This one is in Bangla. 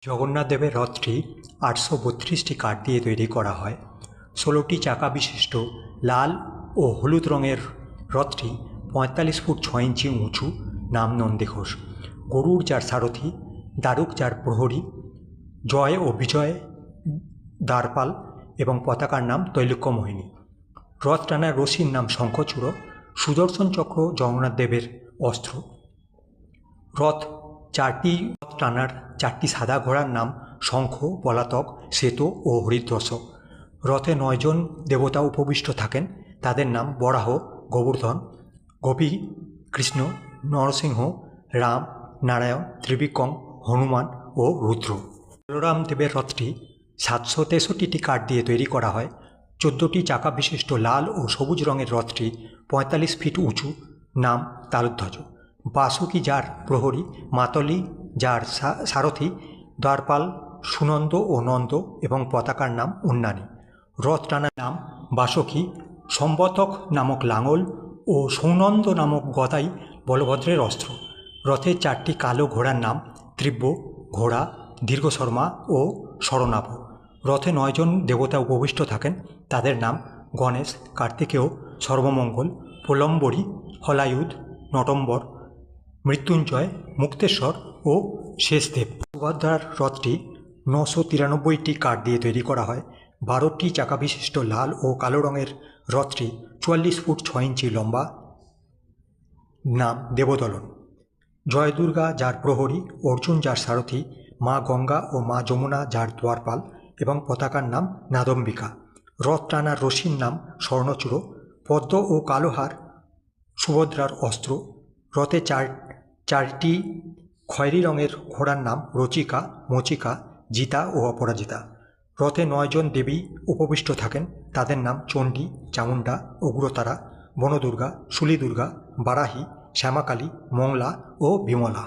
জগন্নাথ দেবের রথটি 832টি কাঠ দিয়ে তৈরি করা হয়। 16টি চাকা বিশিষ্ট লাল ও হলুদ রঙের রথটি 45 ফুট 6 ইঞ্চি উঁচু, নাম নন্দীঘোষ। গরুর যার সারথি, দারুক যার প্রহরী, জয় ও বিজয় দ্বারপাল এবং পতাকার নাম তৈলক্যমোহিনী। রথ টানার রশির নাম শঙ্খচূড়। সুদর্শন চক্র জগন্নাথ দেবের অস্ত্র। রথ টানার 4টি সাদা ঘোড়ার নাম শঙ্খ, পলাতক, শ্বেত ও হরিধ্বজ। রথে 9 জন দেবতা উপবিষ্ট থাকেন, তাদের নাম বরাহ, গোবর্ধন, গোপী, কৃষ্ণ, নরসিংহ, রাম, নারায়ণ, ত্রিবিক্রম, হনুমান ও রুদ্র। বলরাম দেবের রথটি 763টি কাঠ দিয়ে তৈরি করা হয়। 14টি চাকা বিশিষ্ট লাল ও সবুজ রঙের রথটি 45 ফিট উঁচু, নাম তালধ্বজ। বাসুকী যার প্রহরী, মাতলি যার সারথি, দ্বারপাল, সুনন্দ ও নন্দ এবং পতাকার নাম উন্নানী। রথ টানার নাম বাসুকী, সম্বতক নামক লাঙল ও সৌনন্দ নামক গদাই বলভদ্রের অস্ত্র। রথের 4টি কালো ঘোড়ার নাম ত্রিব্য, ঘোড়া, দীর্ঘশর্মা ও শরণাভ। রথে 9 জন দেবতা উপবিষ্ট থাকেন, তাদের নাম গণেশ, কার্তিকেয়, সর্বমঙ্গল, প্রলম্বরী, হলায়ুধ, নটম্বর, মৃত্যুঞ্জয়, মুক্তেশ্বর ও শেষদেব। সুভদ্রার রথটি 993টি কাঠ দিয়ে তৈরি করা হয়। 12টি চাকা বিশিষ্ট লাল ও কালো রঙের রথটি 44 ফুট 6 ইঞ্চি লম্বা, নাম দেবদলন। জয় দুর্গা যার প্রহরী, অর্জুন যার সারথি, মা গঙ্গা ও মা যমুনা যার দ্বারপাল এবং পতাকার নাম নাদম্বিকা। রথ টানার রশির নাম স্বর্ণচূড়। পদ্ম ও কালোহার সুভদ্রার অস্ত্র। রথে 4টি খয়েরি রঙের ঘোড়ার নাম রচিকা, মচিকা, জিতা ও অপরাজিতা। রথে 9 জন দেবী উপবিষ্ট থাকেন, তাদের নাম চণ্ডী, চামুণ্ডা, উগ্রতারা, বনদুর্গা, শুলিদুর্গা, বারাহী, শ্যামাকালী, মংলা ও বিমলা।